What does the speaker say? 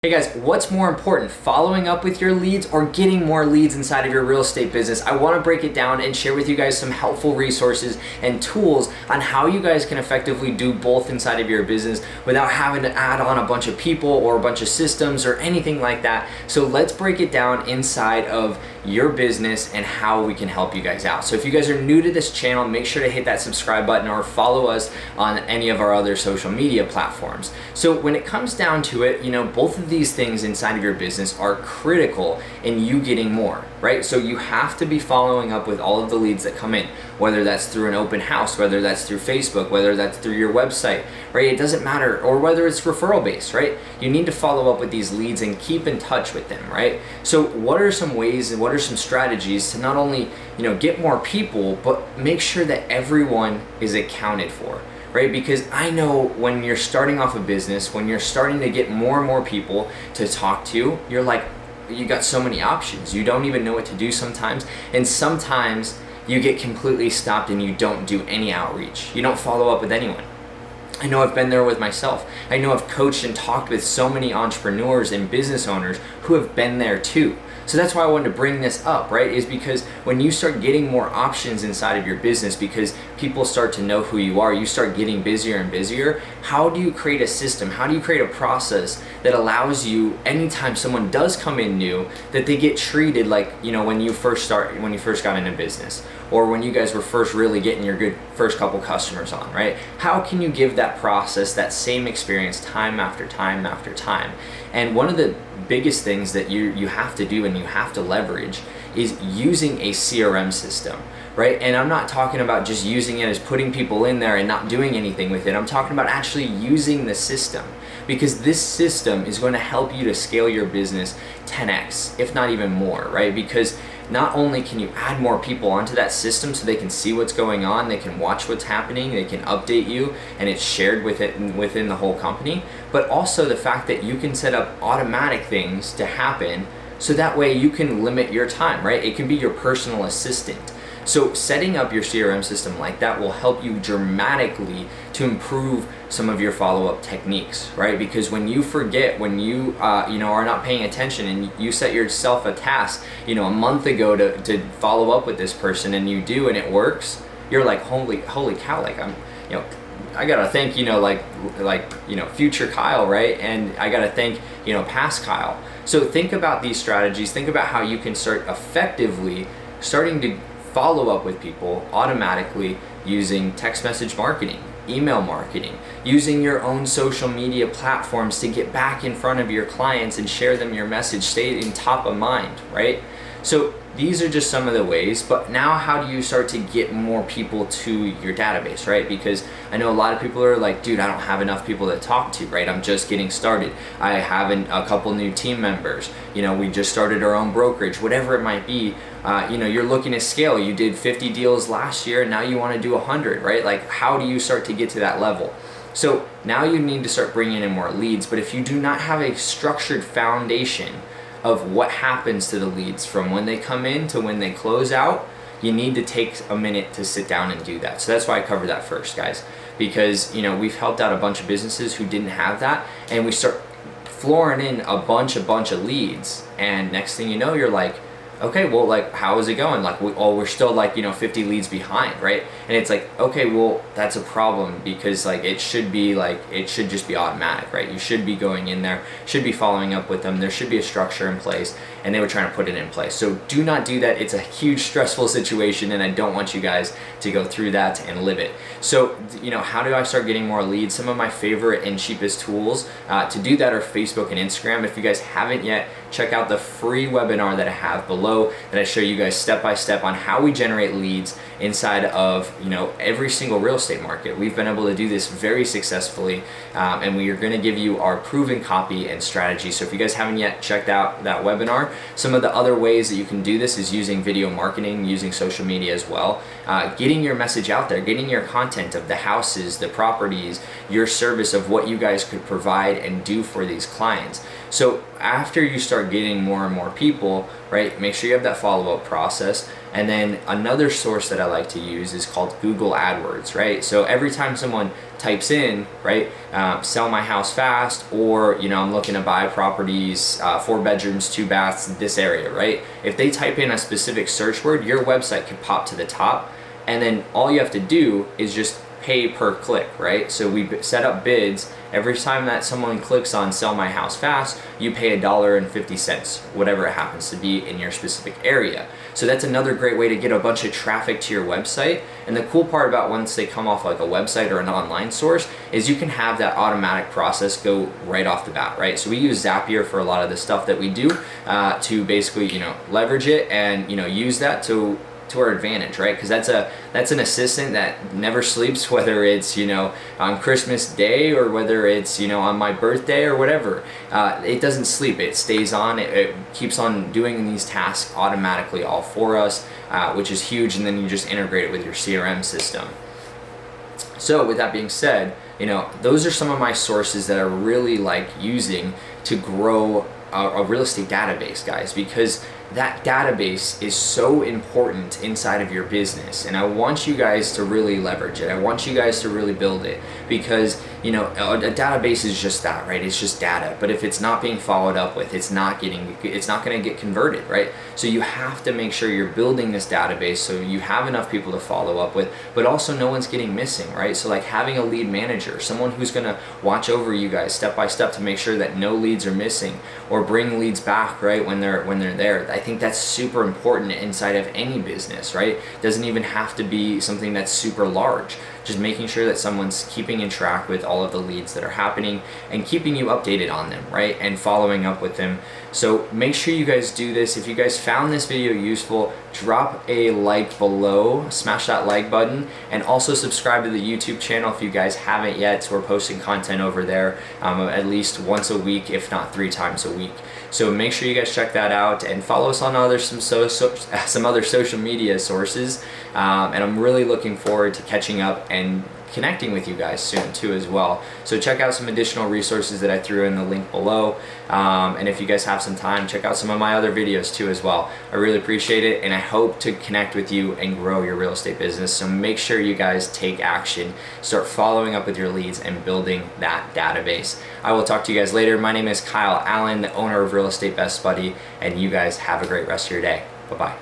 Hey guys, what's more important, following up with your leads or getting more leads inside of your real estate business? I want to break it down and share with you guys some helpful resources and tools on how you guys can effectively do both inside of your business without having to add on a bunch of people or a bunch of systems or anything like that. So let's break it down inside of your business and how we can help you guys out. So if you guys are new to this channel, make sure to hit that subscribe button or follow us on any of our other social media platforms. So when it comes down to it, both of these things inside of your business are critical in you getting more, right? So you have to be following up with all of the leads that come in, whether that's through an open house, whether that's through Facebook, whether that's through your website, right? It doesn't matter, or whether it's referral based, right? You need to follow up with these leads and keep in touch with them, right? So what are some ways and what are some strategies to not only, get more people, but make sure that everyone is accounted for? Right? Because I know when you're starting off a business, when you're starting to get more and more people to talk to, you're like, you got so many options. You don't even know what to do sometimes. And sometimes you get completely stopped and you don't do any outreach. You don't follow up with anyone. I know I've been there with myself. I know I've coached and talked with so many entrepreneurs and business owners who have been there too. So that's why I wanted to bring this up, right? Is because when you start getting more options inside of your business, because people start to know who you are, you start getting busier and busier. How do you create a system? How do you create a process that allows you, anytime someone does come in new, that they get treated like, when you first got into business, or when you guys were first really getting your good first couple customers on, right? How can you give that process, that same experience time after time after time? And one of the biggest things that you have to do and you have to leverage is using a CRM system, right? And I'm not talking about just using it as putting people in there and not doing anything with it. I'm talking about actually using the system, because this system is going to help you to scale your business 10x, if not even more, right? Because not only can you add more people onto that system so they can see what's going on, they can watch what's happening, they can update you, and it's shared within the whole company, but also the fact that you can set up automatic things to happen so that way you can limit your time, right? It can be your personal assistant. So setting up your CRM system like that will help you dramatically to improve some of your follow-up techniques, right? Because when you forget, when you are not paying attention and you set yourself a task, a month ago to follow up with this person, and you do and it works, you're like, holy cow, like I gotta thank future Kyle, right? And I gotta thank past Kyle. So think about these strategies. Think about how you can start effectively starting to follow up with people automatically using text message marketing, email marketing, using your own social media platforms to get back in front of your clients and share them your message, stay in top of mind, right? So these are just some of the ways, but now how do you start to get more people to your database, right? Because I know a lot of people are like, dude, I don't have enough people to talk to, right? I'm just getting started. I have a couple new team members. We just started our own brokerage, whatever it might be. You're looking to scale. You did 50 deals last year, and now you want to do 100, right? Like, how do you start to get to that level? So now you need to start bringing in more leads, but if you do not have a structured foundation of what happens to the leads from when they come in to when they close out, you need to take a minute to sit down and do that. So that's why I cover that first, guys, because we've helped out a bunch of businesses who didn't have that, and we start flooring in a bunch of leads, and next thing you know, you're like, okay, well, like, how is it going? Like, we're still 50 leads behind, right? And it's like, okay, well, that's a problem, because it should just be automatic, right? You should be going in there, should be following up with them. There should be a structure in place, and they were trying to put it in place. So do not do that. It's a huge stressful situation, and I don't want you guys to go through that and live it. So, how do I start getting more leads? Some of my favorite and cheapest tools to do that are Facebook and Instagram. If you guys haven't yet, check out the free webinar that I have below that I show you guys step by step on how we generate leads inside of every single real estate market. We've been able to do this very successfully, and we are going to give you our proven copy and strategy. So if you guys haven't yet checked out that webinar, some of the other ways that you can do this is using video marketing, using social media as well, getting your message out there, getting your content of the houses, the properties, your service of what you guys could provide and do for these clients. So after you start getting more and more people, right, make sure sure you have that follow-up process. And then another source that I like to use is called Google AdWords, right? So every time someone types in, right, sell my house fast, or, you know, I'm looking to buy properties, 4 bedrooms, 2 baths, this area, right? If they type in a specific search word, your website can pop to the top, and then all you have to do is just pay per click, right? So we set up bids. Every time that someone clicks on sell my house fast, you pay $1.50, whatever it happens to be in your specific area. So that's another great way to get a bunch of traffic to your website. And the cool part about once they come off like a website or an online source is you can have that automatic process go right off the bat, right? So we use Zapier for a lot of the stuff that we do to basically, you know, leverage it and, you know, use that to our advantage, right? Because that's an assistant that never sleeps, whether it's, you know, on Christmas Day or whether it's, you know, on my birthday or whatever. It doesn't sleep. It stays on. It keeps on doing these tasks automatically all for us, which is huge. And then you just integrate it with your CRM system. So with that being said, you know, those are some of my sources that I really like using to grow a real estate database, guys, because that database is so important inside of your business, and I want you guys to really leverage it. I want you guys to really build it, because, you know, a database is just that, right? It's just data. But if it's not being followed up with, it's not going to get converted, right? So you have to make sure you're building this database so you have enough people to follow up with, but also no one's getting missing, right? So like having a lead manager, someone who's going to watch over you guys step by step to make sure that no leads are missing, or bring leads back, right, when they're there. I think that's super important inside of any business, right? It doesn't even have to be something that's super large. Just making sure that someone's keeping in track with all of the leads that are happening and keeping you updated on them, right? And following up with them. So make sure you guys do this. If you guys found this video useful, drop a like below, smash that like button, and also subscribe to the YouTube channel if you guys haven't yet. So we're posting content over there at least once a week, if not 3 times a week. So make sure you guys check that out and follow us on some other social media sources. And I'm really looking forward to catching up and connecting with you guys soon too as well. So check out some additional resources that I threw in the link below. And if you guys have some time, check out some of my other videos too as well. I really appreciate it, and I hope to connect with you and grow your real estate business. So make sure you guys take action, start following up with your leads and building that database. I will talk to you guys later. My name is Kyle Allen, the owner of Real Estate Best Buddy, and you guys have a great rest of your day. Bye-bye.